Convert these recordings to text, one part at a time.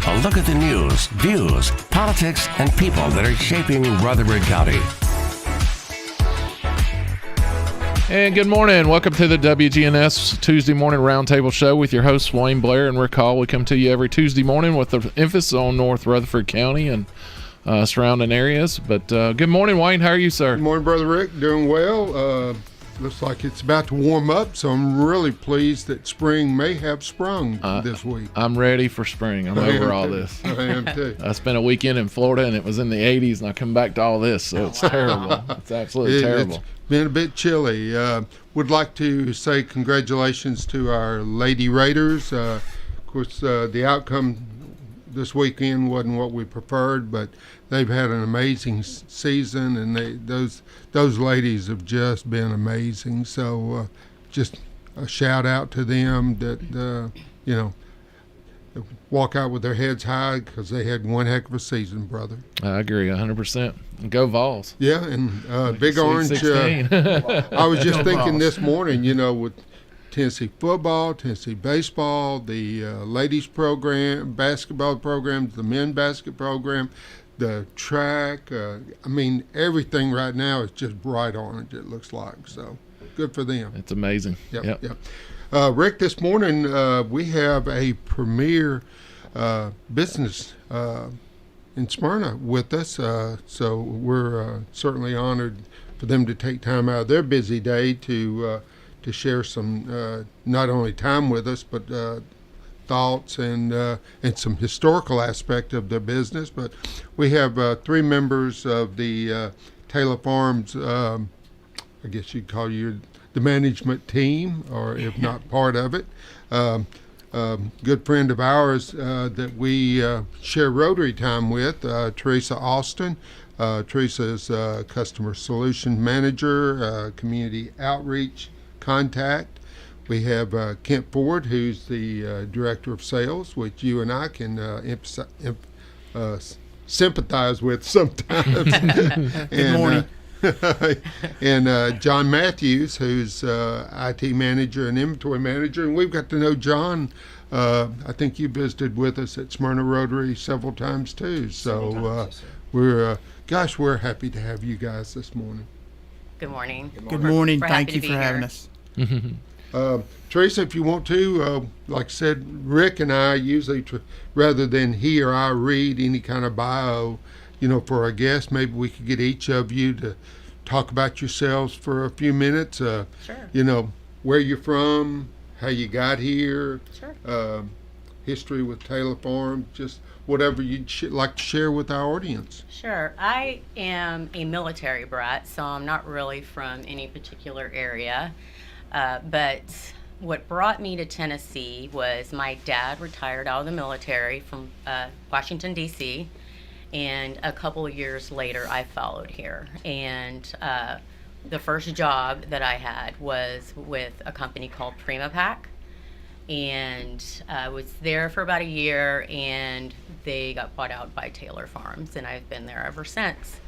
A look at the news, views, politics, and people that are shaping Rutherford County. And good morning. Welcome to the WGNS Tuesday Morning Roundtable Show with your hosts, Wayne Blair and Rick Hall. We come to you every Tuesday morning with the emphasis on North Rutherford County and surrounding areas. But good morning, Wayne. How are you, sir? Good morning, Brother Rick. Doing well. Looks like it's about to warm up, so I'm really pleased that spring may have sprung this week. I'm ready for spring. I'm over all this. I am too. I spent a weekend in Florida, and it was in the 80s, and I come back to all this, so it's terrible. It's absolutely terrible. It's been a bit chilly. Would like to say congratulations to our Lady Raiders. Of course, the outcome this weekend wasn't what we preferred, but they've had an amazing season, and those ladies have just been amazing. So just a shout out to them that walk out with their heads high because they had one heck of a season, brother. I agree 100%. Go Vols. Yeah, and Big Orange. I was just thinking this morning, with Tennessee football, Tennessee baseball, the ladies program, basketball programs, the men basket program, the track. Everything right now is just bright orange, it looks like. So good for them. It's amazing. Yep. Rick, this morning we have a premier business in Smyrna with us. So we're certainly honored for them to take time out of their busy day to share some not only time with us, but thoughts and some historical aspect of their business. But we have three members of the Taylor Farms, I guess you'd call you the management team, or if not part of it. Good friend of ours that we share Rotary time with, Teresa Austin. Teresa's customer solution manager, community outreach contact. We have Kent Ford, who's the director of sales, which you and I can sympathize with sometimes. Good morning. And John Matthews, who's IT manager and inventory manager. And we've got to know John. I think you visited with us at Smyrna Rotary several times too. So we're happy to have you guys this morning. Good morning. Good morning. We're Thank happy you to for be having here. us. Teresa, if you want to, like I said, Rick and I usually, rather than he or I read any kind of bio, for our guests, maybe we could get each of you to talk about yourselves for a few minutes. Sure. Where you're from, how you got here, Sure. History with Taylor Farms, just whatever you'd like to share with our audience. Sure. I am a military brat, so I'm not really from any particular area. But what brought me to Tennessee was my dad retired out of the military from Washington, D.C., and a couple of years later I followed here. And the first job that I had was with a company called Prima Pack. And I was there for about a year, and they got bought out by Taylor Farms, and I've been there ever since.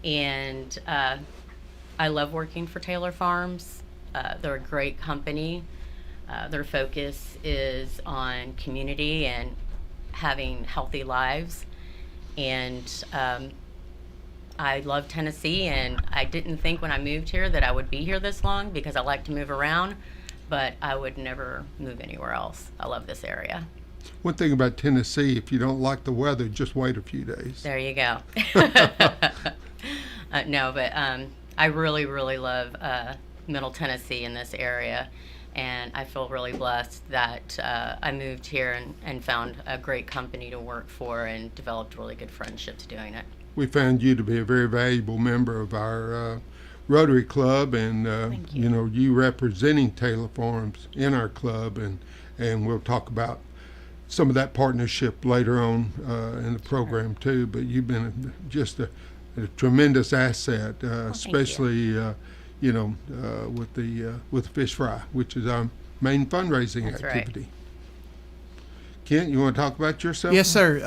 And I love working for Taylor Farms. They're a great company. Their focus is on community and having healthy lives. And I love Tennessee, and I didn't think when I moved here that I would be here this long because I like to move around, but I would never move anywhere else. I love this area. One thing about Tennessee, if you don't like the weather, just wait a few days. There you go. I really, really love Middle Tennessee in this area, and I feel really blessed that I moved here and found a great company to work for and developed really good friendships doing it. We found you to be a very valuable member of our Rotary Club, and Thank you. You representing Taylor Farms in our club, and we'll talk about some of that partnership later on in the program too. But you've been just a tremendous asset, especially with the fish fry, which is our main fundraising That's activity. Right. Kent, you want to talk about yourself? Yes, sir.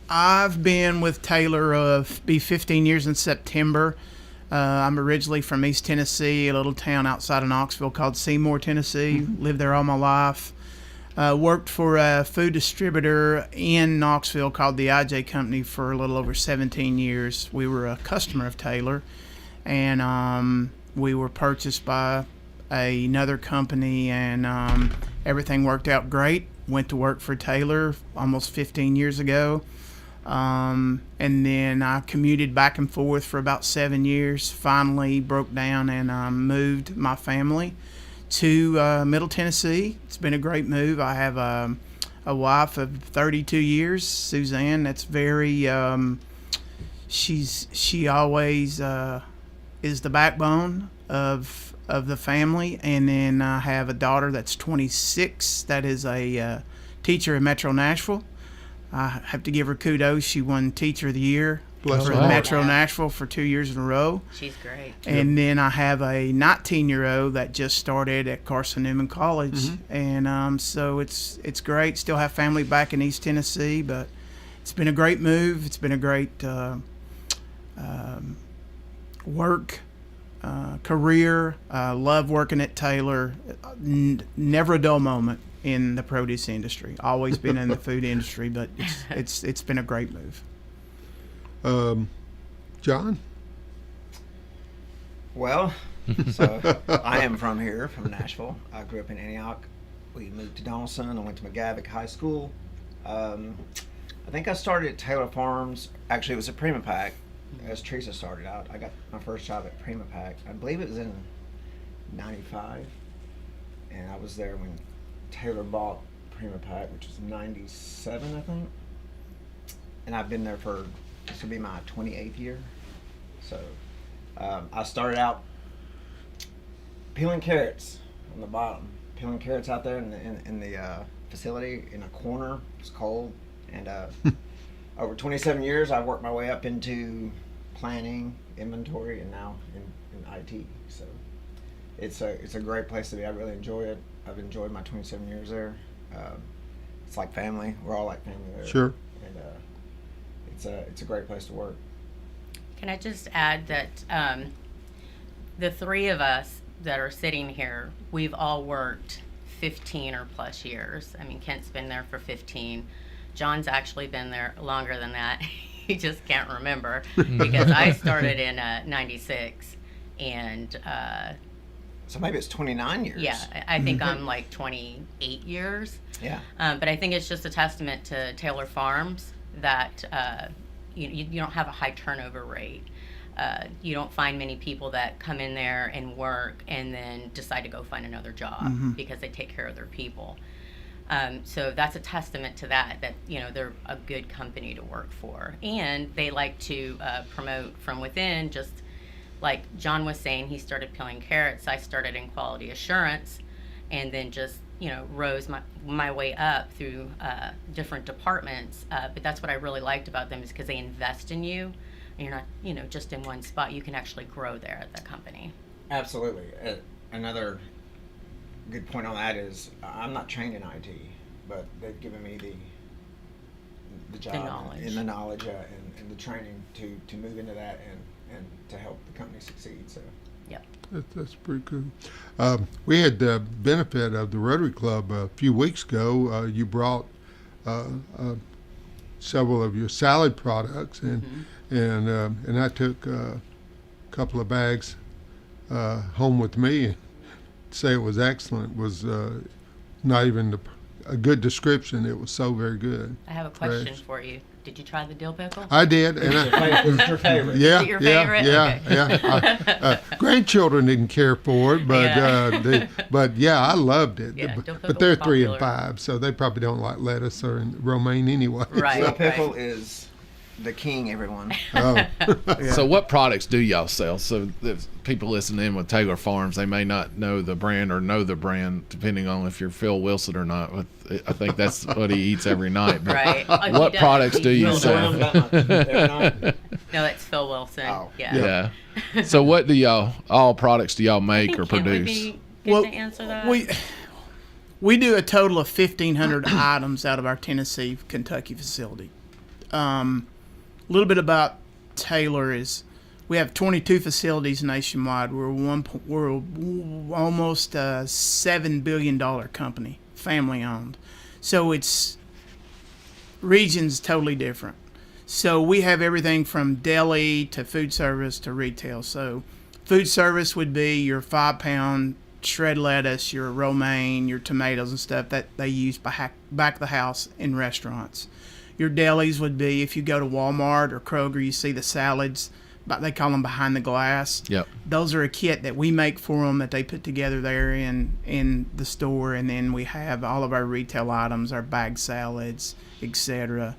I've been with Taylor be 15 years in September. I'm originally from East Tennessee, a little town outside of Knoxville called Seymour, Tennessee. Lived there all my life. Worked for a food distributor in Knoxville called the IJ Company for a little over 17 years. We were a customer of Taylor, and we were purchased by another company, and everything worked out great. Went to work for Taylor almost 15 years ago, and then I commuted back and forth for about 7 years. Finally broke down and moved my family to Middle Tennessee. It's been a great move. I have a wife of 32 years, Suzanne. That's very she always is the backbone of the family. And then I have a daughter that's 26 that is a teacher in Metro Nashville. I have to give her kudos. She won Teacher of the Year for Metro Nashville for 2 years in a row. She's great. And then I have a 19-year-old that just started at Carson Newman College, and so it's great. Still have family back in East Tennessee, but it's been a great move. It's been a great work career. Love working at Taylor. Never a dull moment in the produce industry. Always been in the food industry, but it's been a great move. John? Well, so I am from here, from Nashville. I grew up in Antioch. We moved to Donaldson. I went to McGavick High School. I think I started at Taylor Farms. Actually, it was a Prima Pack. As Teresa started out, I got my first job at Prima Pack. I believe it was in '95, and I was there when Taylor bought Prima Pack, which was '97, I think. And I've been there for, this will be my 28th year. So I started out peeling carrots on the bottom, peeling carrots out there in the facility in a corner. It's cold, and over 27 years, I've worked my way up into planning, inventory, and now in IT. So it's a great place to be. I really enjoy it. I've enjoyed my 27 years there. It's like family. We're all like family there. Sure. And it's a great place to work. Can I just add that the three of us that are sitting here, we've all worked 15 or plus years. I mean, Kent's been there for 15. John's actually been there longer than that. He just can't remember because I started in '96, and so maybe it's 29 years. Yeah, I think I'm like 28 years. Yeah. But I think it's just a testament to Taylor Farms that you don't have a high turnover rate. You don't find many people that come in there and work and then decide to go find another job because they take care of their people. So that's a testament to that they're a good company to work for. And they like to promote from within, just like John was saying, he started peeling carrots. I started in quality assurance and then just, rose my way up through different departments. But that's what I really liked about them is because they invest in you. And you're not, just in one spot. You can actually grow there at the company. Absolutely. Another good point on that is I'm not trained in IT, but they've given me the job and the knowledge and the training to move into that and to help the company succeed. So yep. That's pretty cool. We had the benefit of the Rotary Club a few weeks ago. You brought several of your salad products, and I took a couple of bags home with me. Say it was excellent was not even a good description. It was so very good. I have a question for you. Did you try the dill pickle? I did, and it's your favorite. Yeah, Is it your favorite? Yeah, Okay. yeah. Grandchildren didn't care for it, but but yeah, I loved it. Yeah, but they're 3 and popular. 5, so they probably don't like lettuce or romaine anyway. Right. Dill pickle is the king, everyone. Oh. So what products do y'all sell? So if people listening in with Taylor Farms, they may not know the brand or know the brand, depending on if you're Phil Wilson or not. I think that's what he eats every night. But Right. what products do you sell? No, it's Phil Wilson. Oh. Yeah. Yeah. So what do all products do y'all I make think or Kent would produce? be good to answer that. We do a total of 1,500 items out of our Tennessee, Kentucky facility. A little bit about Taylor is we have 22 facilities nationwide. We're almost a $7 billion company. family owned. So it's regions totally different. So we have everything from deli to food service to retail. So food service would be your 5-pound shred lettuce, your romaine, your tomatoes and stuff that they use back of the house in restaurants. Your delis would be, if you go to Walmart or Kroger, you see the salads, but they call them behind the glass. Yep. Those are a kit that we make for them that they put together there in the store, and then we have all of our retail items, our bag salads, etc.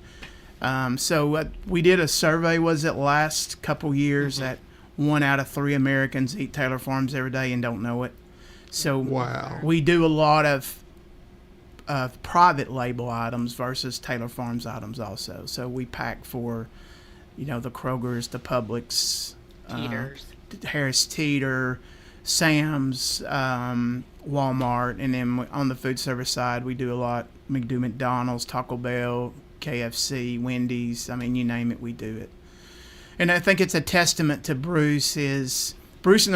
So we did a survey, was it last couple years, that 1 out of 3 Americans eat Taylor Farms every day and don't know it. So Wow. we do a lot of private label items versus Taylor Farms items also. So we pack for, the Krogers, the Publix, Teeters. Harris Teeter, Sam's, Walmart, and then on the food service side, we do a lot. We do McDonald's, Taco Bell, KFC, Wendy's. I mean, you name it, we do it. And I think it's a testament to Bruce. Bruce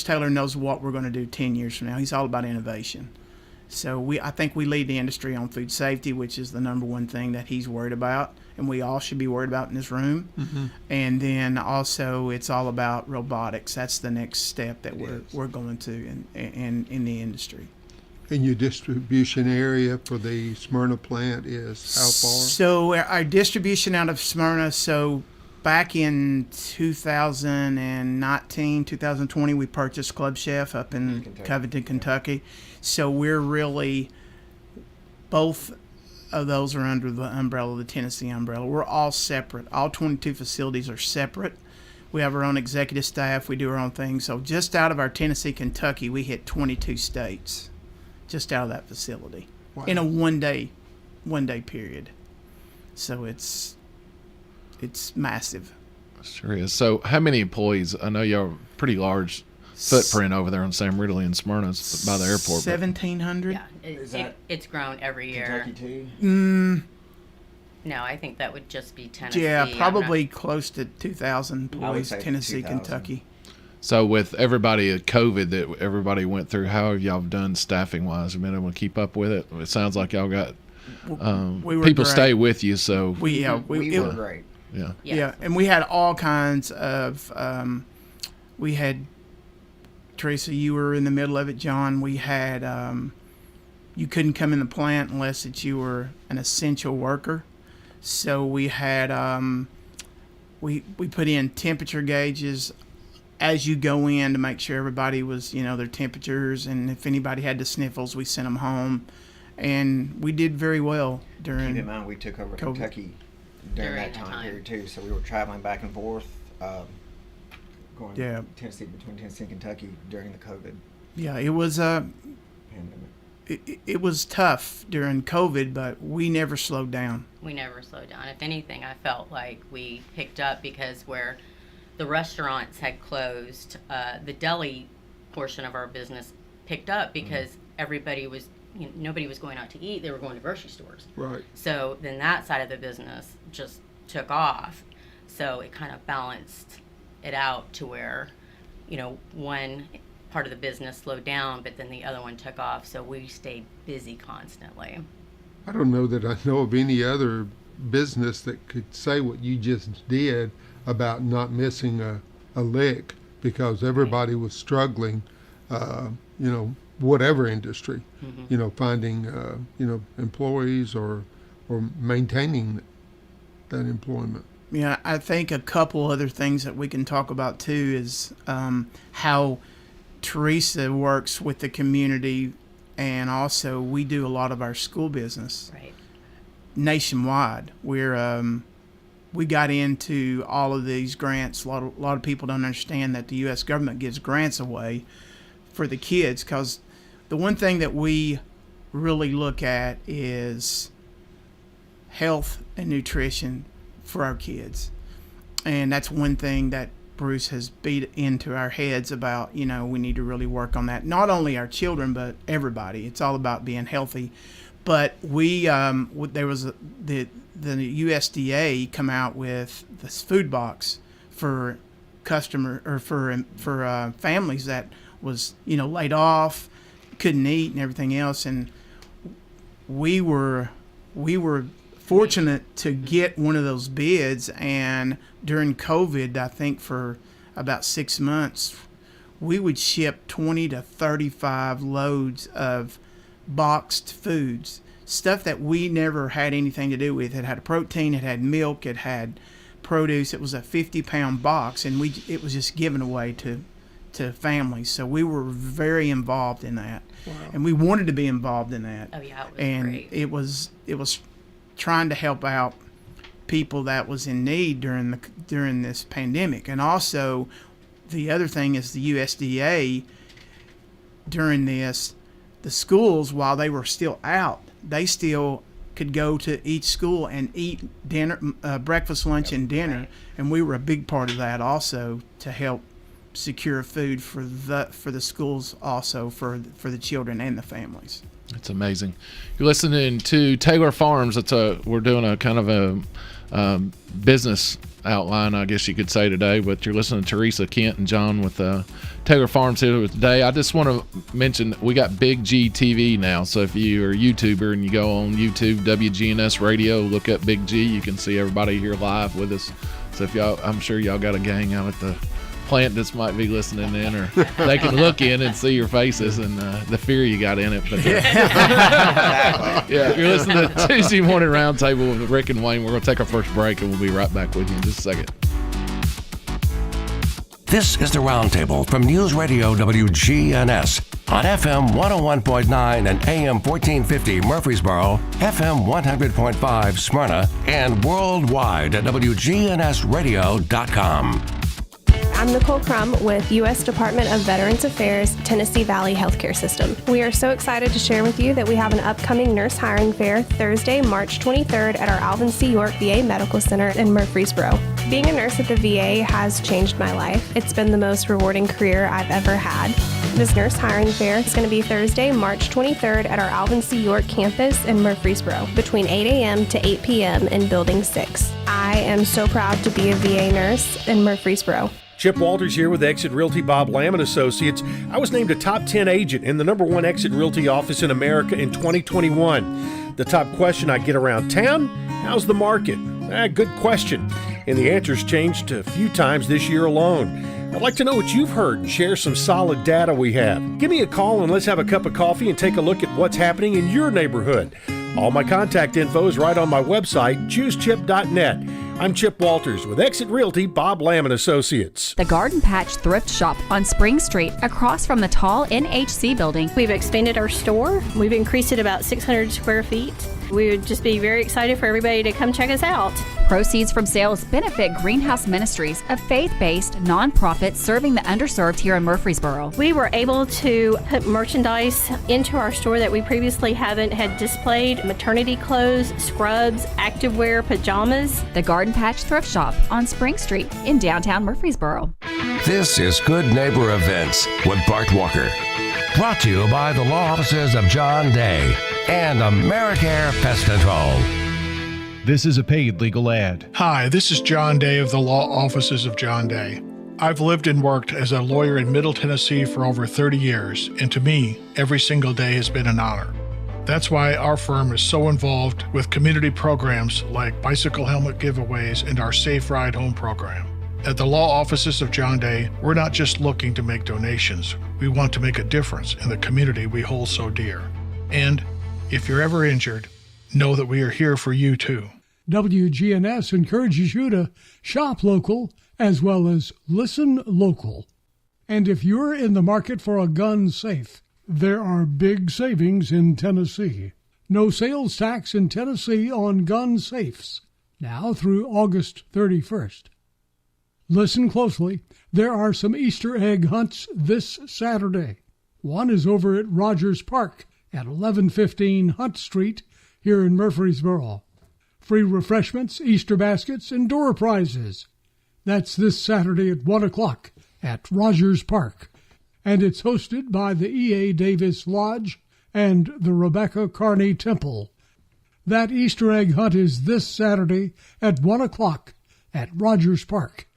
Taylor knows what we're going to do 10 years from now. He's all about innovation. So I think we lead the industry on food safety, which is the number one thing that he's worried about, and we all should be worried about in this room. And then also it's all about robotics. That's the next step that we're going to in the industry. And your distribution area for the Smyrna plant is how far? So our distribution out of Smyrna, back in 2019, 2020, we purchased Club Chef up in Covington, Kentucky. So we're really, both of those are under the umbrella, the Tennessee umbrella. We're all separate. All 22 facilities are separate. We have our own executive staff. We do our own thing. So just out of our Tennessee, Kentucky, we hit 22 states just out of that facility in a one day period. So it's massive. Sure is. So how many employees? I know y'all are pretty large footprint over there on Sam Ridley and Smyrna by the airport. 1,700. Yeah, it's grown every year. Kentucky too? No, I think that would just be Tennessee. Yeah, I'm probably close to 2,000 employees, say Tennessee, 2,000. Kentucky. So with everybody at COVID that everybody went through, how have y'all done staffing wise? Have you been able to keep up with it? It sounds like y'all got We were people great. stay with you. So We were great. yeah. Yes. Yeah, and we had all kinds of. We had, Teresa, you were in the middle of it, John. We had, you couldn't come in the plant unless you were an essential worker. So we had, we put in temperature gauges as you go in to make sure everybody was, their temperatures, and if anybody had the sniffles, we sent them home. And we did very well during. Keep in mind, we took over COVID. Kentucky during that time period too, so we were traveling back and forth, going between Tennessee and Kentucky during the COVID Yeah, it was pandemic. it was tough during COVID, but we never slowed down. We never slowed down. If anything, I felt like we picked up because where the restaurants had closed, the deli portion of our business picked up because everybody was, nobody was going out to eat. They were going to grocery stores. Right. So then that side of the business just took off. So it kind of balanced it out to where, one part of the business slowed down, but then the other one took off. So we stayed busy constantly. I don't know that I know of any other business that could say what you just did about not missing a lick, because everybody was struggling, whatever industry, finding, employees or maintaining that employment. Yeah, I think a couple other things that we can talk about too is how Teresa works with the community, and also we do a lot of our school business Right. nationwide. We got into all of these grants. A lot of people don't understand that the U.S. government gives grants away for the kids, because the one thing that we really look at is health and nutrition for our kids. And that's one thing that Bruce has beat into our heads about, we need to really work on that. Not only our children, but everybody. It's all about being healthy. But there was the USDA come out with this food box for families that was, laid off, couldn't eat and everything else. And we were fortunate to get one of those bids, and during COVID, I think for about 6 months, we would ship 20 to 35 loads of boxed foods, stuff that we never had anything to do with. It had a protein, it had milk, it had produce. It was a 50-pound box, and it was just given away to families. So we were very involved in that. Wow. And we wanted to be involved in that. Oh yeah, it was and great. it was trying to help out people that was in need during this pandemic. And also, the other thing is the USDA during this, the schools, while they were still out, they still could go to each school and eat dinner, breakfast, lunch, and dinner. And we were a big part of that also, to help secure food for the schools, also for the children and the families. It's amazing. You're listening to Taylor Farms. We're doing a kind of a business outline, I guess you could say, today, but you're listening to Teresa, Kent, and John with Taylor Farms here today. I just want to mention that we got Big G TV now, so if you're a YouTuber and you go on YouTube, WGNS Radio, look up Big G, you can see everybody here live with us. So if I'm sure y'all got a gang out at the plant that might be listening in, or they can look in and see your faces and the fear you got in it. But yeah, you're listening to Tuesday Morning Roundtable with Rick and Wayne. We're going to take our first break, and we'll be right back with you in just a second. This is the Roundtable from News Radio WGNS on FM 101.9 and AM 1450 Murfreesboro, FM 100.5 Smyrna, and worldwide at WGNSradio.com. I'm Nicole Crum with U.S. Department of Veterans Affairs, Tennessee Valley Healthcare System. We are so excited to share with you that we have an upcoming nurse hiring fair Thursday, March 23rd at our Alvin C. York VA Medical Center in Murfreesboro. Being a nurse at the VA has changed my life. It's been the most rewarding career I've ever had. This nurse hiring fair is going to be Thursday, March 23rd at our Alvin C. York campus in Murfreesboro between 8 a.m. to 8 p.m. in Building 6. I am so proud to be a VA nurse in Murfreesboro. Chip Walters here with Exit Realty Bob Lamb & Associates. I was named a top 10 agent in the #1 Exit Realty office in America in 2021. The top question I get around town, how's the market? Good question. And the answer's changed a few times this year alone. I'd like to know what you've heard and share some solid data we have. Give me a call and let's have a cup of coffee and take a look at what's happening in your neighborhood. All my contact info is right on my website, choosechip.net. I'm Chip Walters with Exit Realty Bob Lamb & Associates. The Garden Patch Thrift Shop on Spring Street, across from the tall NHC building. We've expanded our store. We've increased it about 600 square feet. We would just be very excited for everybody to come check us out. Proceeds from sales benefit Greenhouse Ministries, a faith-based nonprofit serving the underserved here in Murfreesboro. We were able to put merchandise into our store that we previously haven't had displayed: maternity clothes, scrubs, activewear, pajamas. The Garden Patch Thrift Shop on Spring Street in downtown Murfreesboro. This is Good Neighbor Events with Bart Walker. Brought to you by the law offices of John Day and AmeriCare Pest Control. This is a paid legal ad. Hi, this is John Day of the law offices of John Day. I've lived and worked as a lawyer in Middle Tennessee for over 30 years, and to me, every single day has been an honor. That's why our firm is so involved with community programs like bicycle helmet giveaways and our Safe Ride Home program. At the law offices of John Day, we're not just looking to make donations. We want to make a difference in the community we hold so dear. And if you're ever injured, know that we are here for you too. WGNS encourages you to shop local as well as listen local. And if you're in the market for a gun safe, there are big savings in Tennessee. No sales tax in Tennessee on gun safes, now through August 31st. Listen closely. There are some Easter egg hunts this Saturday. One is over at Rogers Park at 1115 Hunt Street here in Murfreesboro. Free refreshments, Easter baskets, and door prizes. That's this Saturday at 1 o'clock at Rogers Park. And it's hosted by the E.A. Davis Lodge and the Rebecca Carney Temple. That Easter egg hunt is this Saturday at 1 o'clock at Rogers Park.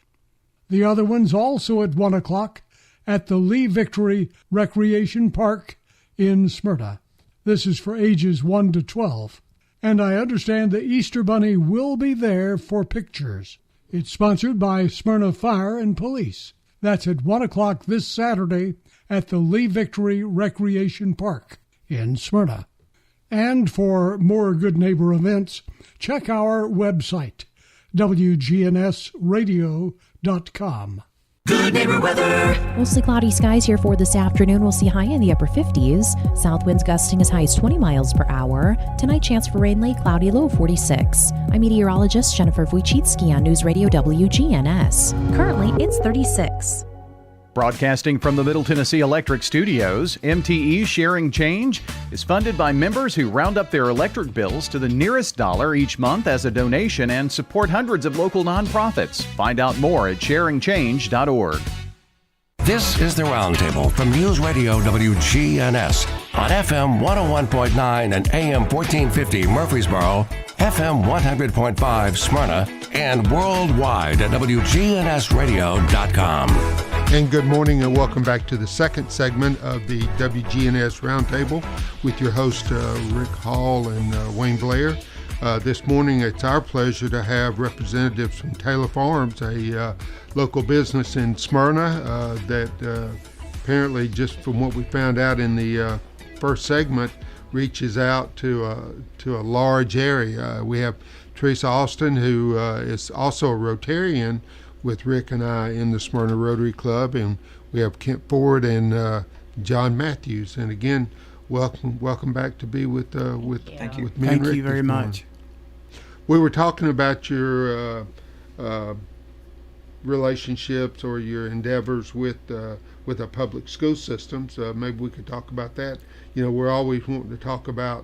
The other one's also at 1 o'clock at the Lee Victory Recreation Park in Smyrna. This is for ages 1 to 12. And I understand the Easter Bunny will be there for pictures. It's sponsored by Smyrna Fire and Police. That's at 1 o'clock this Saturday at the Lee Victory Recreation Park in Smyrna. And for more Good Neighbor events, check our website, WGNSradio.com. Good Neighbor weather. Mostly cloudy skies here for this afternoon. We'll see high in the upper 50s. South winds gusting as high as 20 miles per hour. Tonight, chance for rain, late cloudy, low 46. I'm meteorologist Jennifer Wojcicki on News Radio WGNS. Currently, it's 36. Broadcasting from the Middle Tennessee Electric Studios, MTE Sharing Change is funded by members who round up their electric bills to the nearest dollar each month as a donation and support hundreds of local nonprofits. Find out more at sharingchange.org. This is the Roundtable from News Radio WGNS on FM 101.9 and AM 1450 Murfreesboro, FM 100.5 Smyrna, and worldwide at WGNSradio.com. And good morning and welcome back to the second segment of the WGNS Roundtable with your host Rick Hall and Wayne Blair. This morning it's our pleasure to have representatives from Taylor Farms, a local business in Smyrna that apparently, just from what we found out in the first segment, reaches out to a large area. We have Teresa Austin, who is also a Rotarian with Rick and I in the Smyrna Rotary Club, and we have Kent Ford and John Matthews. And again, welcome back to be with me and Rick. Thank you very much. We were talking about your relationships or your endeavors with our public school systems. Maybe we could talk about that. You know, we're always wanting to talk about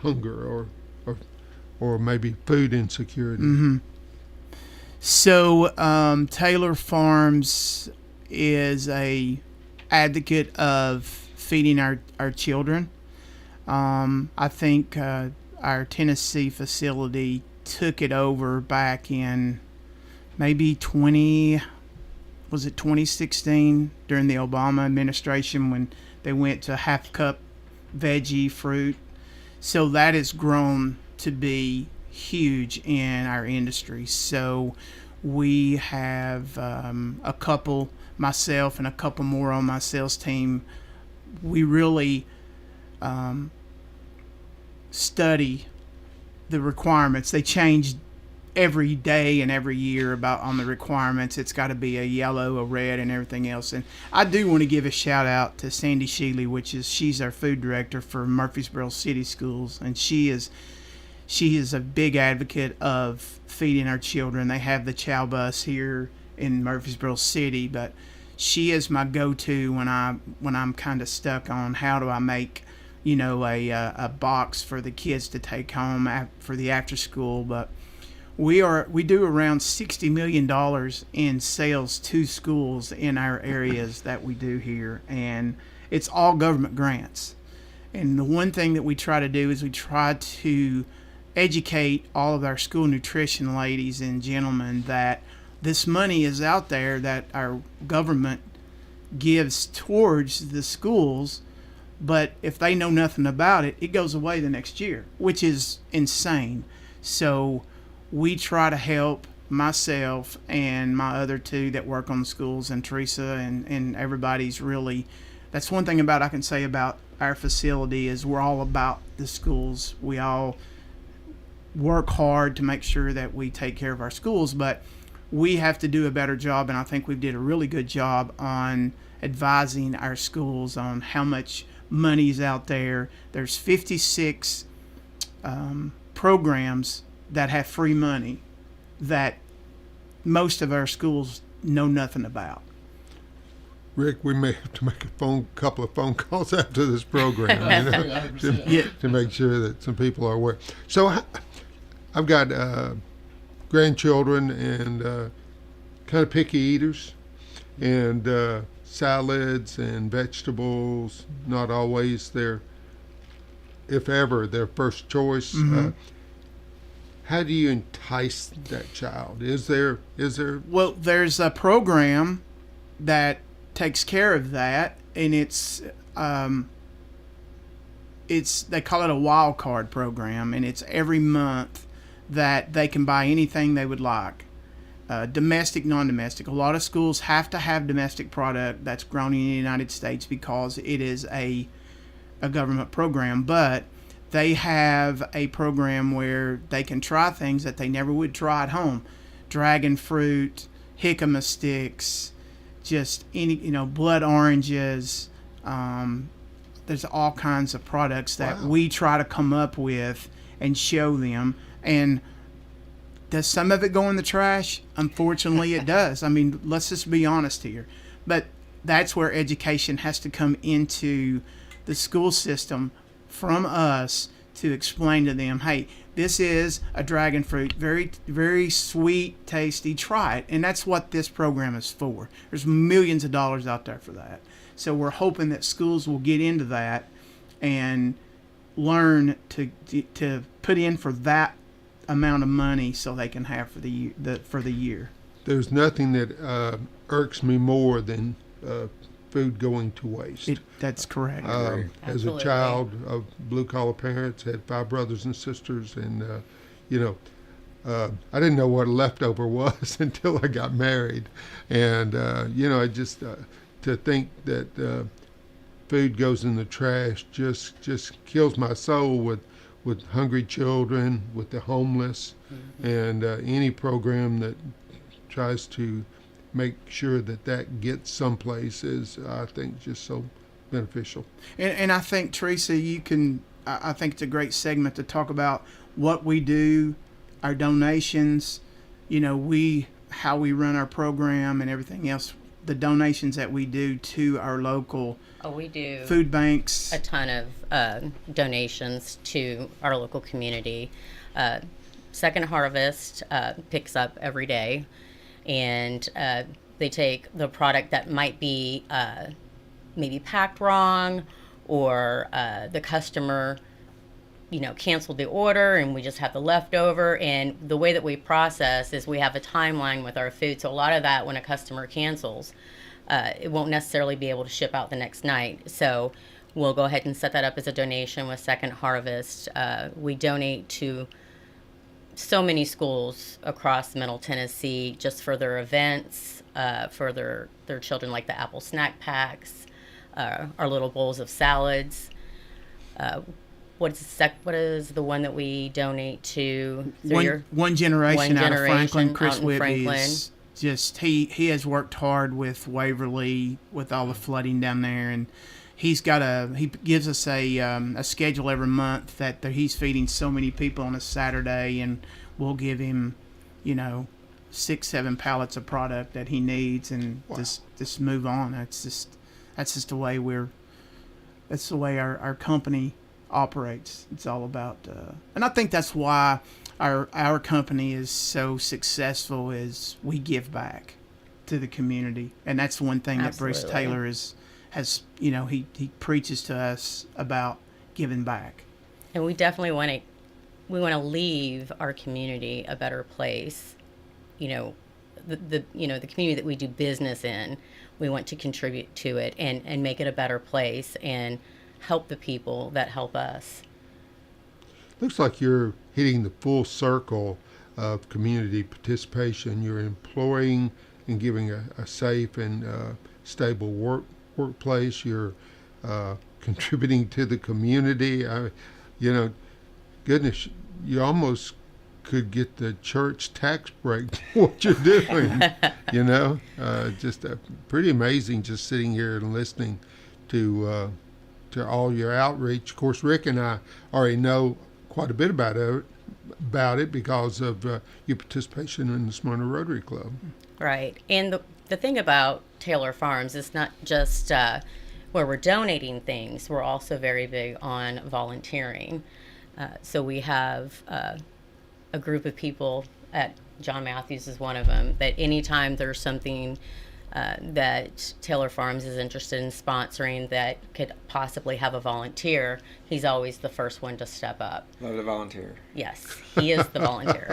hunger or maybe food insecurity. Mm-hmm. So Taylor Farms is a advocate of feeding our children. I think our Tennessee facility took it over back in maybe 2016 during the Obama administration when they went to half cup veggie fruit. So that has grown to be huge in our industry. So we have a couple, myself and a couple more on my sales team, we really study the requirements. They change every day and every year on the requirements. It's got to be a yellow, a red, and everything else. And I do want to give a shout out to Sandy Shealy, she's our food director for Murfreesboro City Schools, and she is a big advocate of feeding our children. They have the chow bus here in Murfreesboro City, but she is my go-to when I'm kind of stuck on how do I make, a box for the kids to take home for the after school. But we do around $60 million in sales to schools in our areas that we do here, and it's all government grants. And the one thing that we try to do is we try to educate all of our school nutrition ladies and gentlemen that this money is out there that our government gives towards the schools, but if they know nothing about it, it goes away the next year, which is insane. So we try to help myself and my other two that work on the schools, and Teresa, and everybody's really, that's one thing I can say about our facility is we're all about the schools. We all work hard to make sure that we take care of our schools, but we have to do a better job, and I think we did a really good job on advising our schools on how much money is out there. There's 56 programs that have free money that most of our schools know nothing about. Rick, we may have to make a couple of phone calls after this program to make sure that some people are aware. So I've got grandchildren and kind of picky eaters, and salads and vegetables, not always if ever, their first choice. Mm-hmm. How do you entice that child? Is there? Well, there's a program that takes care of that, and it's they call it a wild card program, and it's every month that they can buy anything they would like. Domestic, non-domestic. A lot of schools have to have domestic product that's grown in the United States because it is a government program, but they have a program where they can try things that they never would try at home. Dragon fruit, jicama sticks, just any, blood oranges. There's all kinds of products that we try to come up with and show them. And does some of it go in the trash? Unfortunately, it does. I mean, let's just be honest here. But that's where education has to come into the school system from us to explain to them, hey, this is a dragon fruit, very, very sweet, tasty, try it. And that's what this program is for. There's millions of dollars out there for that. So we're hoping that schools will get into that and learn to put in for that amount of money so they can have for the year. There's nothing that irks me more than food going to waste. That's correct. As a child of blue-collar parents, had 5 brothers and sisters, and I didn't know what a leftover was until I got married, and I just to think that food goes in the trash just kills my soul with hungry children, with the homeless, and any program that tries to make sure that gets someplace is, I think, just so beneficial. And I think, Teresa, I think it's a great segment to talk about what we do, our donations, how we run our program and everything else, the donations that we do to our local we do food banks. A ton of donations to our local community. Second Harvest picks up every day, and they take the product that might be maybe packed wrong, or the customer canceled the order and we just have the leftover. And the way that we process is we have a timeline with our food. So a lot of that, when a customer cancels, it won't necessarily be able to ship out the next night. So we'll go ahead and set that up as a donation with Second Harvest. We donate to so many schools across Middle Tennessee just for their events, for their children, like the apple snack packs, our little bowls of salads. What is the one that we donate to? One generation out of Franklin. Chris Whitby is just he has worked hard with Waverly with all the flooding down there, and he gives us a schedule every month that he's feeding so many people on a Saturday, and we'll give him 6-7 pallets of product that he needs, and just move on. That's just the way that's the way our company operates. It's all about and I think that's why our company is so successful, is we give back to the community. And that's one thing that Bruce Taylor has he preaches to us about giving back. And we definitely want to leave our community a better place. The community that we do business in, we want to contribute to it and make it a better place and help the people that help us. Looks like you're hitting the full circle of community participation. You're employing and giving a safe and stable workplace. You're contributing to the community. Goodness, you almost could get the church tax break for what you're doing. Just pretty amazing just sitting here and listening to all your outreach. Of course, Rick and I already know quite a bit about it because of your participation in the Smyrna Rotary Club. Right. And the thing about Taylor Farms is not just where we're donating things, we're also very big on volunteering. So we have a group of people John Matthews is one of them, that anytime there's something that Taylor Farms is interested in sponsoring that could possibly have a volunteer, he's always the first one to step up. Love the volunteer. Yes, he is the volunteer.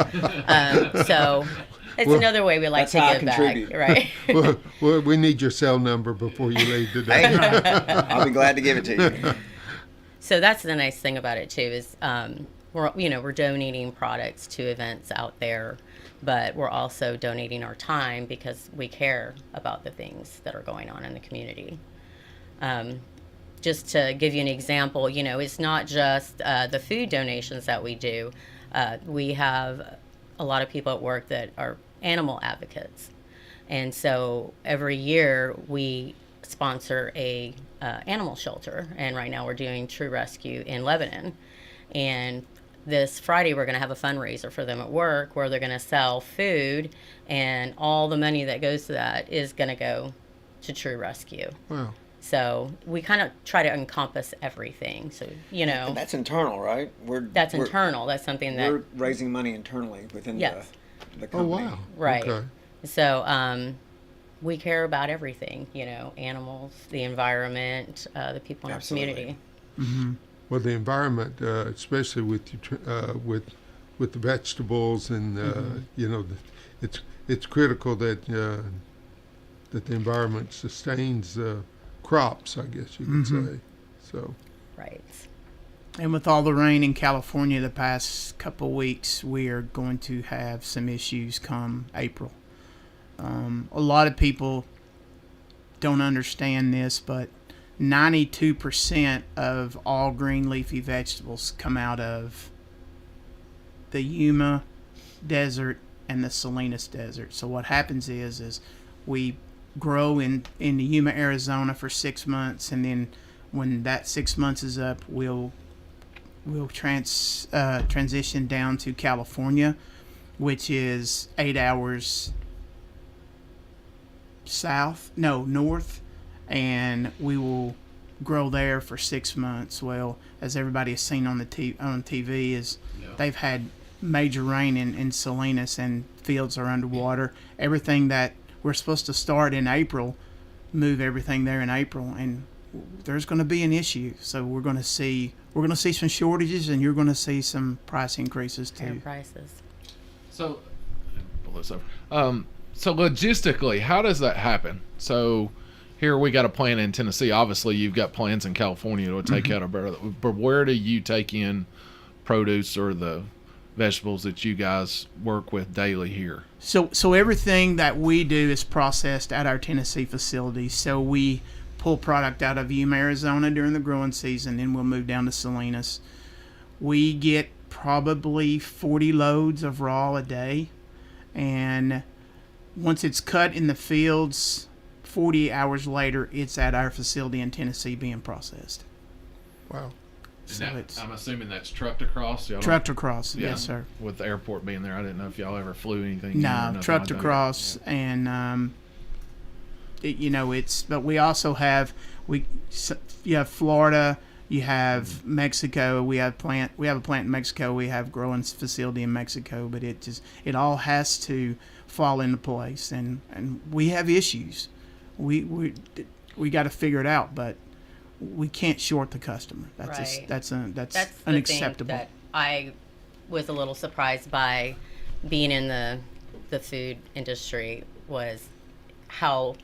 So it's another way we like to give back, right? We need your cell number before you leave today. I'll be glad to give it to you. So that's the nice thing about it too is we're donating products to events out there, but we're also donating our time because we care about the things that are going on in the community. Just to give you an example, it's not just the food donations that we do. We have a lot of people at work that are animal advocates. And so every year we sponsor a animal shelter. And right now we're doing True Rescue in Lebanon. And this Friday we're going to have a fundraiser for them at work where they're going to sell food, and all the money that goes to that is going to go to True Rescue. Wow. So we kind of try to encompass everything. So, And that's internal, right? That's internal. That's something that... We're raising money internally within the company. Oh, wow. Right. Okay. So we care about everything, animals, the environment, the people in our community. Mm-hmm. Well, the environment, especially with the vegetables, and it's critical that that the environment sustains crops, I guess you could say. So. Right. And with all the rain in California the past couple weeks, we are going to have some issues come April. A lot of people don't understand this, but 92% of all green leafy vegetables come out of the Yuma Desert and the Salinas Desert. So what happens is we grow in the Yuma, Arizona for 6 months, and then when that 6 months is up, we'll transition down to California, which is 8 hours north, and we will grow there for 6 months. Well, as everybody has seen on TV, they've had major rain in Salinas, and fields are underwater. Everything that we're supposed to start in April, move everything there in April, and there's going to be an issue. So we're going to see some shortages, and you're going to see some price increases too. Higher prices. So, so logistically, how does that happen? So here we got a plant in Tennessee. Obviously, you've got plants in California to take out of better. But where do you take in produce or the vegetables that you guys work with daily here? So everything that we do is processed at our Tennessee facility. So we pull product out of Yuma, Arizona during the growing season, then we'll move down to Salinas. We get probably 40 loads of raw a day, and once it's cut in the fields, 48 hours later, it's at our facility in Tennessee being processed. Wow. So I'm assuming that's trucked across. Trucked across, yes, sir. With the airport being there, I didn't know if y'all ever flew anything. No, trucked across, and but we also have you have Florida, you have Mexico, we have a plant in Mexico, we have growing facility in Mexico, but it all has to fall into place, and we have issues. We got to figure it out, but we can't short the customer. That's unacceptable. That I was a little surprised by being in the food industry was how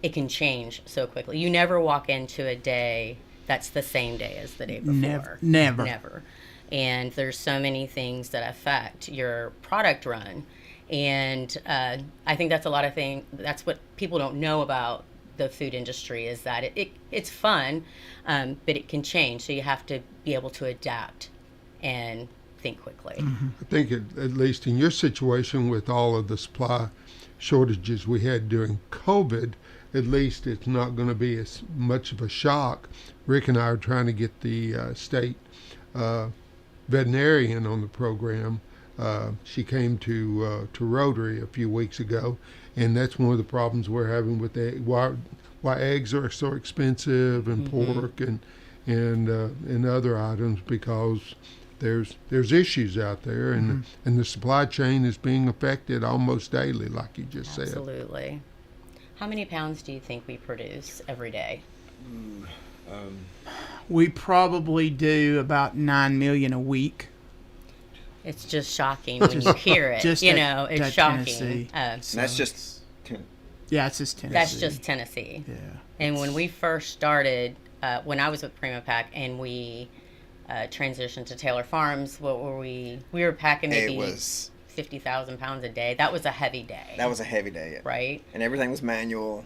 it can change so quickly. You never walk into a day that's the same day as the day before. Never. And there's so many things that affect your product run. And I think that's a lot of things. That's what people don't know about the food industry, is that it's fun, but it can change. So you have to be able to adapt and think quickly. Mm-hmm. I think at least in your situation with all of the supply shortages we had during COVID, at least it's not going to be as much of a shock. Rick and I are trying to get the state veterinarian on the program. She came to Rotary a few weeks ago, and that's one of the problems we're having with why eggs are so expensive, and pork and other items, because there's issues out there, and the supply chain is being affected almost daily, like you just said. Absolutely. How many pounds do you think we produce every day? We probably do about 9 million a week. It's just shocking when you hear it. It's shocking. That's just it's just Tennessee. That's just Tennessee. Yeah. And when we first started, when I was with Prima Pack, and we transitioned to Taylor Farms, what were we were packing maybe 50,000 pounds a day. That was a heavy day. That was a heavy day. Right? And everything was manual.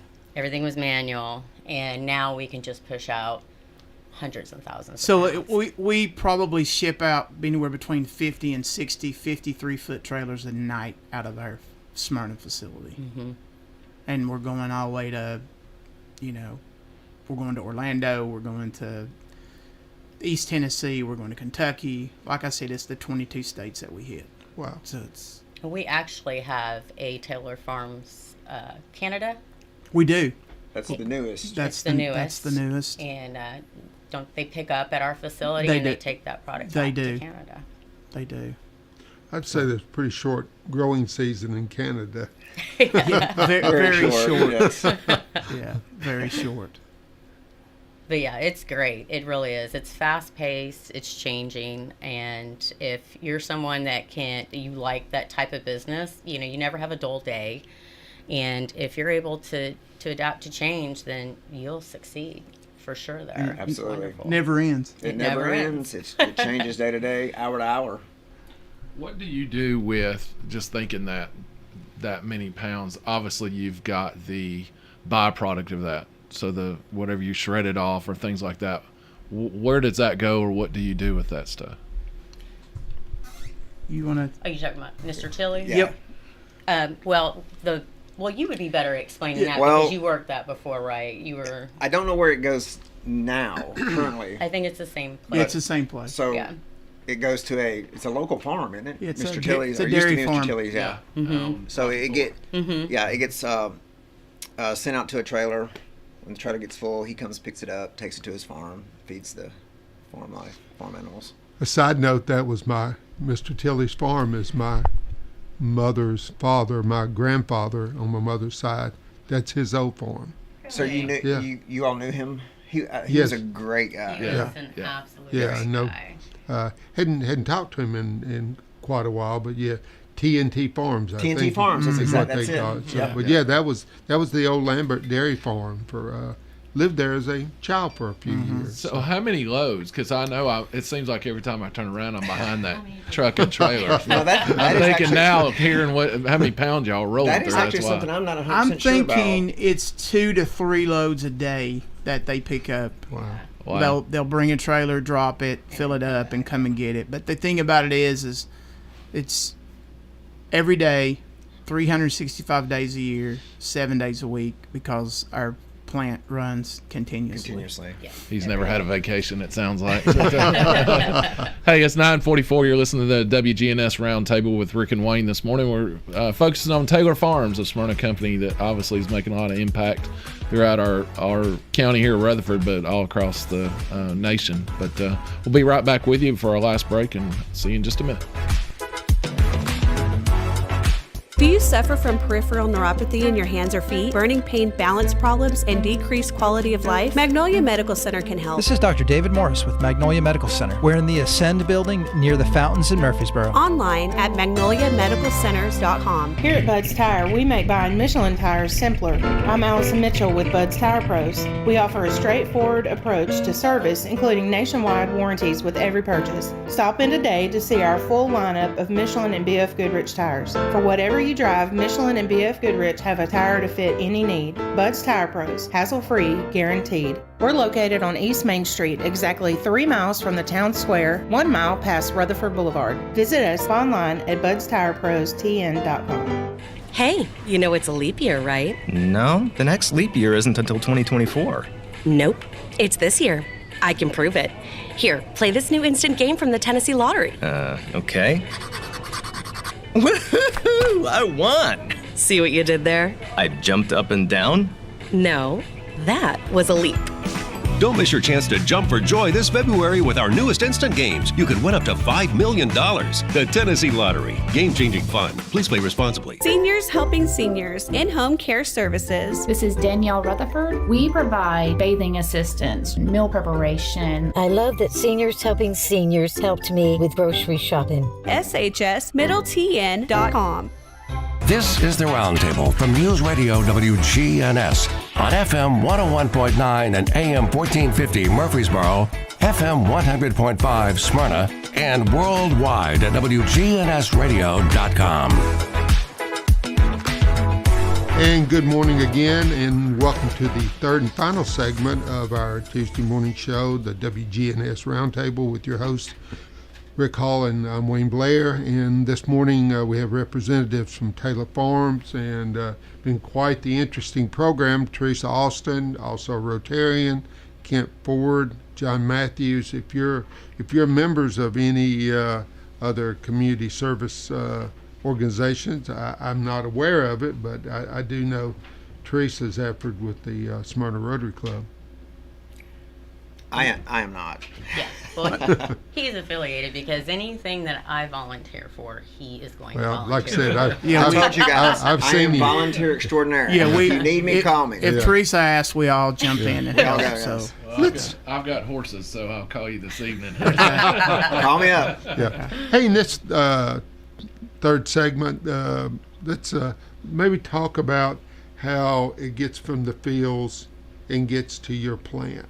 And now we can just push out hundreds of thousands So of pounds. we probably ship out anywhere between 50 and 60 53-foot trailers a night out of our Smyrna facility. Mm-hmm. And we're going all the way to, we're going to Orlando, we're going to East Tennessee, we're going to Kentucky. Like I said, it's the 22 states that we hit. Wow. So it's... We actually have a Taylor Farms Canada. We do. That's the newest. That's the newest. That's the newest. And don't they pick up at our facility They and do. they take that product They back do. to Canada? They do. I'd say there's a pretty short growing season in Canada. Yeah, very short. Yes. Yeah, very short. But yeah, it's great. It really is. It's fast paced. It's changing. And if you're someone that you like that type of business, you never have a dull day. And if you're able to adapt to change, then you'll succeed for sure there. Absolutely. Never ends. It never ends. It changes day to day, hour to hour. What do you do with just thinking that many pounds? Obviously, you've got the byproduct of that. So whatever you shred it off or things like that, where does that go, or what do you do with that stuff? You want to? Are you talking about Mr. Tilly? Yeah. Yep. Well, you would be better at explaining that Well, because you worked that before, right? You were. I don't know where it goes now, currently. I think it's the same place. Yeah, it's the same place. So Yeah. it goes to it's a local farm, isn't it? Yeah, it's Mr. a Tilly's. it's a or used to dairy be farm. Mr. Tilly's, yeah. Mm-hmm. So it gets sent out to a trailer. When the trailer gets full, he comes, picks it up, takes it to his farm, feeds the farm animals. A side note, that was Mr. Tilly's farm is my mother's father, my grandfather on my mother's side. That's his old farm. So you knew Yeah. you all knew him. He Yes. was a great guy. He was an absolute great I know. guy. Hadn't talked to him in quite a while, but yeah, TNT Farms. I TNT think Farms, that's is exactly what they it. call it. So, Yeah. But yeah, that was the old Lambert Dairy Farm for. Lived there as a child for a few years. So how many loads? Because I know it seems like every time I turn around, I'm behind that truck and trailer. No, that I'm is thinking actually- now of hearing how many pounds y'all rolling That is through. actually That's why. something I'm not 100% I'm sure about. thinking it's 2 to 3 loads a day that they pick up. Wow. They'll bring a trailer, drop it, fill it up, and come and get it. But the thing about it is it's every day, 365 days a year, 7 days a week, because our plant runs continuously. He's never had a vacation, it sounds like. Hey, it's 9:44. You're listening to the WGNS Roundtable with Rick and Wayne this morning. We're focusing on Taylor Farms, a Smyrna company that obviously is making a lot of impact throughout our county here, Rutherford, but all across the nation. But we'll be right back with you for our last break, and see you in just a minute. Do you suffer from peripheral neuropathy in your hands or feet, burning pain, balance problems, and decreased quality of life? Magnolia Medical Center can help. This is Dr. David Morris with Magnolia Medical Center. We're in the Ascend building near the fountains in Murfreesboro. Online at magnoliamedicalcenters.com. Here at Bud's Tire, we make buying Michelin tires simpler. I'm Allison Mitchell with Bud's Tire Pros. We offer a straightforward approach to service, including nationwide warranties with every purchase. Stop in today to see our full lineup of Michelin and BF Goodrich tires. For whatever you drive, Michelin and BF Goodrich have a tire to fit any need. Bud's Tire Pros, hassle-free, guaranteed. We're located on East Main Street, exactly 3 miles from the town square, 1 mile past Rutherford Boulevard. Visit us online at budstireprostn.com. Hey, you know it's a leap year, right? No, the next leap year isn't until 2024. Nope, it's this year. I can prove it. Here, play this new instant game from the Tennessee Lottery. Okay. Woohoo! I won! See what you did there? I jumped up and down? No, that was a leap. Don't miss your chance to jump for joy this February with our newest instant games. You could win up to $5 million. The Tennessee Lottery. Game-changing fun. Please play responsibly. Seniors Helping Seniors in-home care services. This is Danielle Rutherford. We provide bathing assistance, meal preparation. I love that Seniors Helping Seniors helped me with grocery shopping. shsmiddletn.com. This is the Roundtable from News Radio WGNS on FM 101.9 and AM 1450 Murfreesboro, FM 100.5 Smyrna, and worldwide at WGNSradio.com. And good morning again, and welcome to the third and final segment of our Tuesday morning show, the WGNS Roundtable, with your host, Rick Hall, and I'm Wayne Blair. And this morning we have representatives from Taylor Farms, and been quite the interesting program. Teresa Austin, also Rotarian, Kent Ford, John Matthews. If you're members of any other community service organizations, I'm not aware of it, but I do know Teresa's effort with the Smyrna Rotary Club. I am not. Yeah, well, he's affiliated because anything that I volunteer for, he is going to volunteer. Like I said, I told you guys, I am volunteer extraordinire. Yeah, if you need me, call me. If Teresa asks, we all jump in and help. Okay, well, I've got horses, so I'll call you this evening. Call me up. Yeah. Hey, in this third segment, let's maybe talk about how it gets from the fields and gets to your plant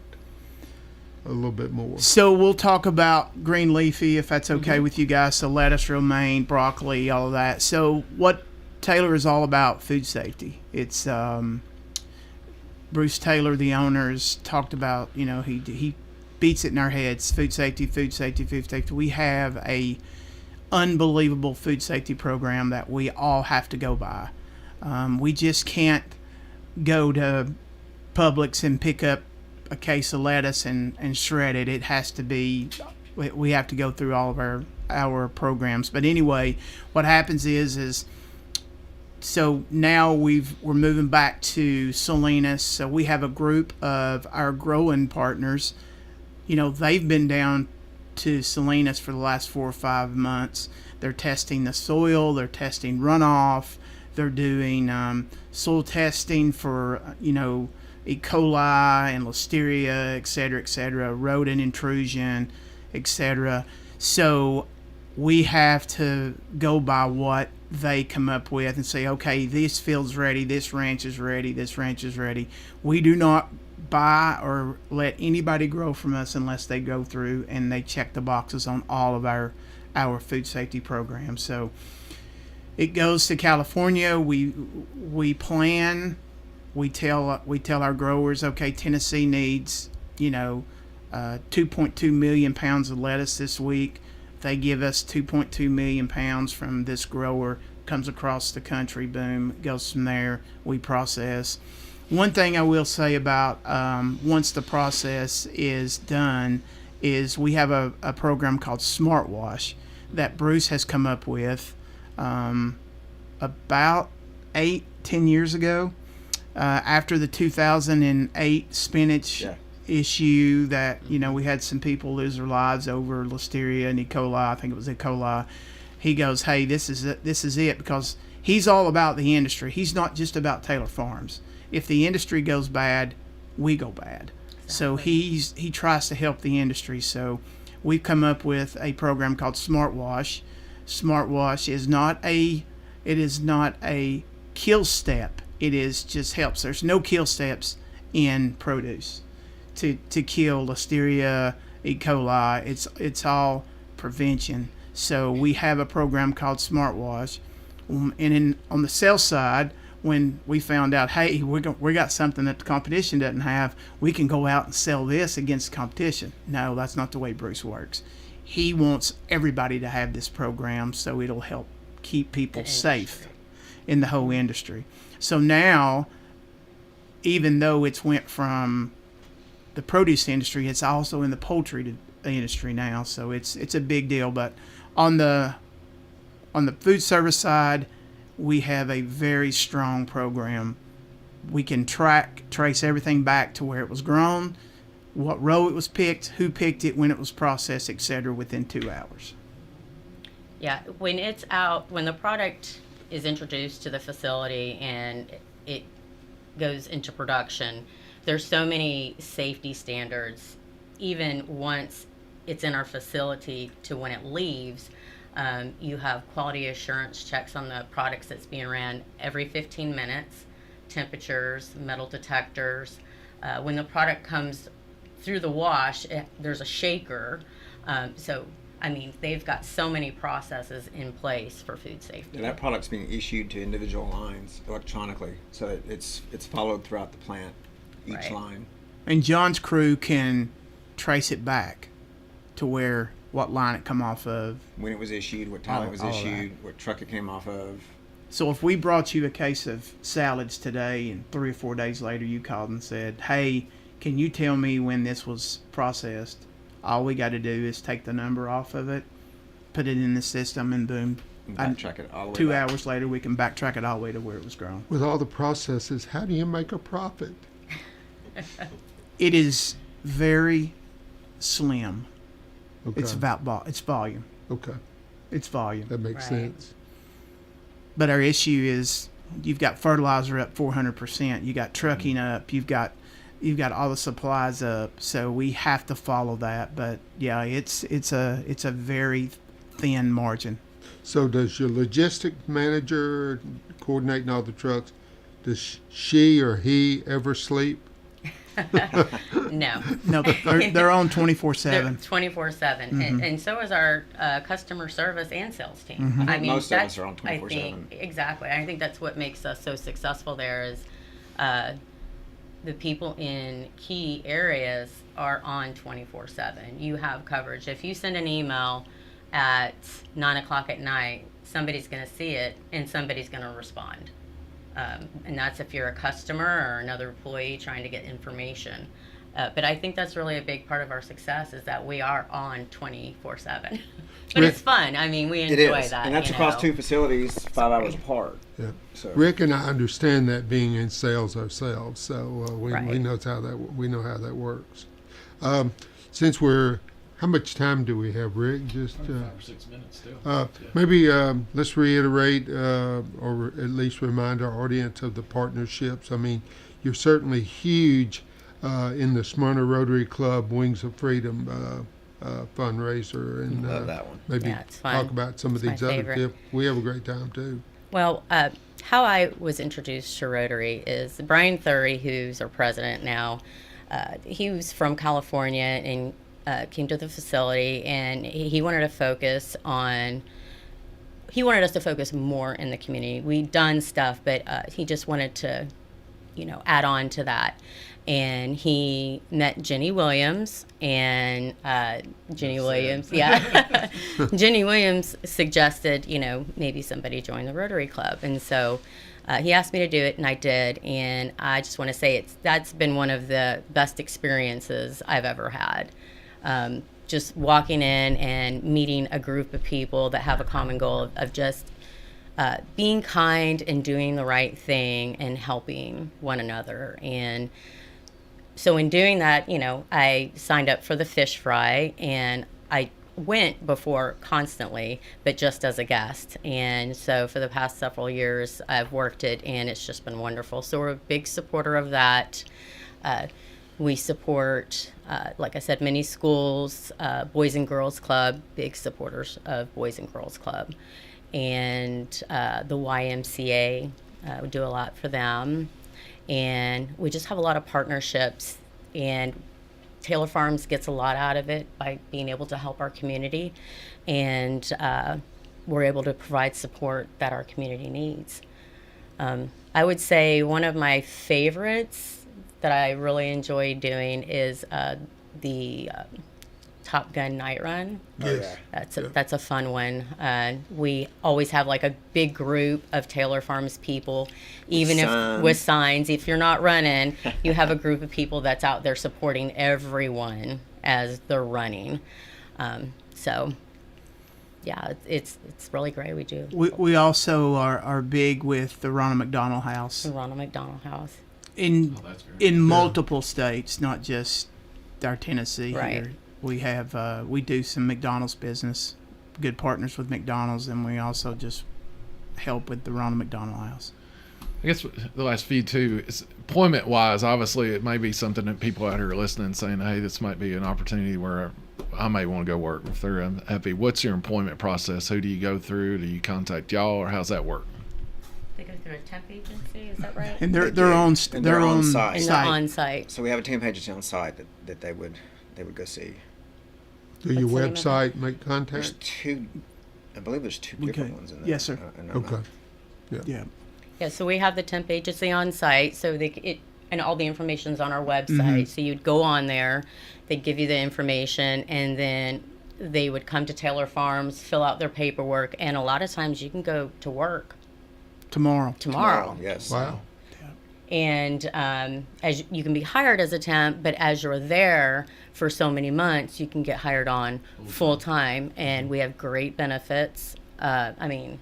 a little bit more. So we'll talk about green leafy, if that's okay with you guys. So lettuce, romaine, broccoli, all of that. So what Taylor is all about, food safety. It's Bruce Taylor, the owner, has talked about, he beats it in our heads, food safety, food safety, food safety. We have a unbelievable food safety program that we all have to go by. We just can't go to Publix and pick up a case of lettuce and shred it. It has to be, we have to go through all of our programs. But anyway, what happens is so now we're moving back to Salinas. So we have a group of our growing partners. They've been down to Salinas for the last 4 or 5 months. They're testing the soil, they're testing runoff, they're doing soil testing for E. coli and Listeria, et cetera, rodent intrusion, etc. So we have to go by what they come up with and say, okay, this field's ready, this ranch is ready, this ranch is ready. We do not buy or let anybody grow from us unless they go through and they check the boxes on all of our food safety programs. So it goes to California. We plan. We tell our growers, okay, Tennessee needs 2.2 million pounds of lettuce this week. They give us 2.2 million pounds from this grower, comes across the country, boom, goes from there. We process. One thing I will say about once the process is done is we have a program called Smart Wash that Bruce has come up with about 8-10 years ago. After the 2008 spinach issue that, we had some people lose their lives over Listeria and E. coli, I think it was E. coli, he goes, hey, this is it, because he's all about the industry. He's not just about Taylor Farms. If the industry goes bad, we go bad. So he tries to help the industry. So we've come up with a program called Smart Wash. Smart Wash is not a kill step. It is just helps. There's no kill steps in produce to kill Listeria, E. coli. It's all prevention. So we have a program called Smart Wash. And on the sales side, when we found out, hey, we got something that the competition doesn't have, we can go out and sell this against the competition. No, that's not the way Bruce works. He wants everybody to have this program so it'll help keep people safe in the whole industry. So now, even though it's went from the produce industry, it's also in the poultry industry now. So it's a big deal. But on the food service side, we have a very strong program. We can trace everything back to where it was grown, what row it was picked, who picked it, when it was processed, etc., within 2 hours. Yeah, when it's out, when the product is introduced to the facility and it goes into production, there's so many safety standards, even once it's in our facility to when it leaves. You have quality assurance checks on the products that's being ran every 15 minutes, temperatures, metal detectors. When the product comes through the wash, there's a shaker. So, I mean, they've got so many processes in place for food safety. And that product's being issued to individual lines electronically, so it's followed throughout the plant, each line. And John's crew can trace it back to what line it come off of. When it was issued, what time it was issued, what truck it came off of. So if we brought you a case of salads today and 3 or 4 days later you called and said, hey, can you tell me when this was processed? All we got to do is take the number off of it, put it in the system, and boom. Backtrack it all the way 2 back. hours later, we can backtrack it all the way to where it was grown. With all the processes, how do you make a profit? It is very slim. Okay. It's volume. Okay. It's volume. That makes sense. But our issue is you've got fertilizer up 400%. You got trucking up. You've got all the supplies up. So we have to follow that. But yeah, it's a very thin margin. So does your logistic manager coordinating all the trucks? Does she or he ever sleep? No. No, they're on 24/7. They're 24/7, and so is our customer service and sales team. I mean, most of us are on 24/7. I think, exactly. I think that's what makes us so successful. There is the people in key areas are on 24/7. You have coverage. If you send an email at 9 o'clock at night, somebody's going to see it and somebody's going to respond. And that's if you're a customer or another employee trying to get information. But I think that's really a big part of our success is that we are on 24/7. But it's fun. I mean, we enjoy that. And that's across 2 facilities, 5 hours apart. Yeah. So. Rick and I understand that being in sales ourselves, so we know how that works. Since how much time do we have, Rick? Just 5 or 6 minutes still. Maybe let's reiterate or at least remind our audience of the partnerships. I mean, you're certainly huge in the Smyrna Rotary Club Wings of Freedom fundraiser, and love that one. Maybe talk about some of these other. We have a great time too. Well, how I was introduced to Rotary is Brian Thury, who's our president now. He was from California and came to the facility, and he wanted to focus on. He wanted us to focus more in the community. We'd done stuff, but he just wanted to, add on to that. And he met Jenny Williams, and Jenny Williams suggested, maybe somebody join the Rotary Club. And so he asked me to do it, and I did. And I just want to say that's been one of the best experiences I've ever had. Just walking in and meeting a group of people that have a common goal of just being kind and doing the right thing and helping one another. And so in doing that, I signed up for the fish fry, and I went before constantly, but just as a guest. And so for the past several years, I've worked it, and it's just been wonderful. So we're a big supporter of that. We support, like I said, many schools, Boys and Girls Club, big supporters of Boys and Girls Club. And the YMCA, we do a lot for them. And we just have a lot of partnerships, and Taylor Farms gets a lot out of it by being able to help our community, and we're able to provide support that our community needs. I would say one of my favorites that I really enjoy doing is the Top Gun Night Run. Yes. That's a fun one. We always have like a big group of Taylor Farms people, even with signs. If you're not running, you have a group of people that's out there supporting everyone as they're running. So yeah, it's really great. We do. We also are big with the Ronald McDonald House. The Ronald McDonald House. In multiple states, not just our Tennessee here. We have we do some McDonald's business, good partners with McDonald's, and we also just help with the Ronald McDonald House. I guess the last feed too is employment wise. Obviously, it may be something that people out here are listening saying, "Hey, this might be an opportunity where I may want to go work if they're unhappy." What's your employment process? Who do you go through? Do you contact y'all, or how's that work? They go through a temp agency, is that right? And they're on And they're on site. And they're on site. So we have a temp agency on site that they would go see. Do your What's the name of website make contact? There's two, I believe there's two different ones in there. Yes, sir. Okay. Yeah. Yeah, so we have the temp agency on site, so and all the information's on our website. So you'd go on there, they'd give you the information, and then they would come to Taylor Farms, fill out their paperwork, and a lot of times you can go to work Tomorrow. Yes. Wow. And as you can be hired as a temp, but as you're there for so many months, you can get hired on full time, and we have great benefits. I mean,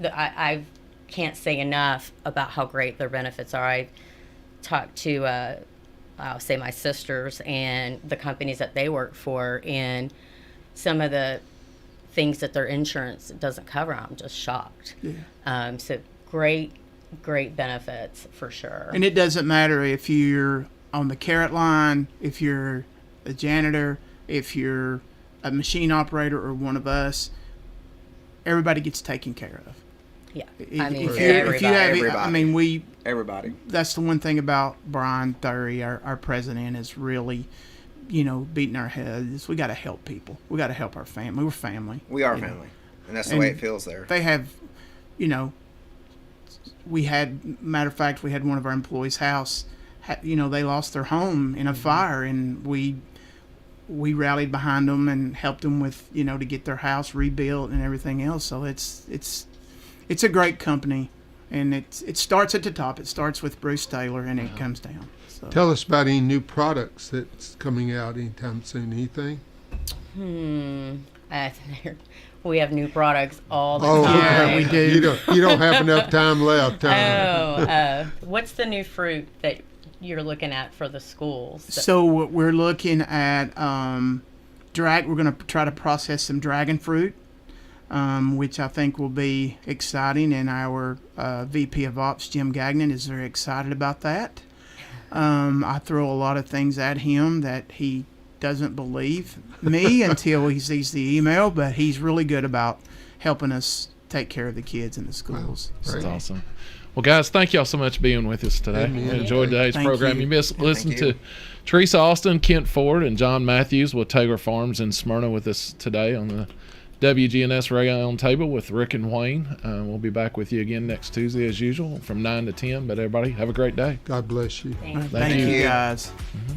I can't say enough about how great their benefits are. I've talked to, I'll say my sisters and the companies that they work for, and some of the things that their insurance doesn't cover. I'm just shocked. Yeah. So great benefits for sure. And it doesn't matter if you're on the carrot line, if you're a janitor, if you're a machine operator or one of us, everybody gets taken care of. Yeah. Everybody. That's the one thing about Brian Thury, our president, is really, beating our heads. We got to help people. We got to help our family. We're family. We are family. And that's the way it feels there. They have, matter of fact, we had one of our employees' house, they lost their home in a fire, and we rallied behind them and helped them with, to get their house rebuilt and everything else. So it's a great company, and it starts at the top. It starts with Bruce Taylor, and it comes down. So. Tell us about any new products that's coming out anytime soon. Anything? We have new products all the time. Yeah, we do. You don't have enough time left. What's the new fruit that you're looking at for the schools? So we're looking at we're going to try to process some dragon fruit, which I think will be exciting, and our VP of Ops, Jim Gagnon, is very excited about that. I throw a lot of things at him that he doesn't believe me until he sees the email, but he's really good about helping us take care of the kids in the schools. Wow, that's awesome. Well, guys, thank y'all so much for being with us today. We enjoyed today's program. You listened to Teresa Austin, Kent Ford, and John Matthews with Taylor Farms in Smyrna with us today on the WGNS Roundtable with Rick and Wayne. We'll be back with you again next Tuesday as usual from 9 to 10. But everybody, have a great day. God bless you. Thank you, guys. Mm-hmm.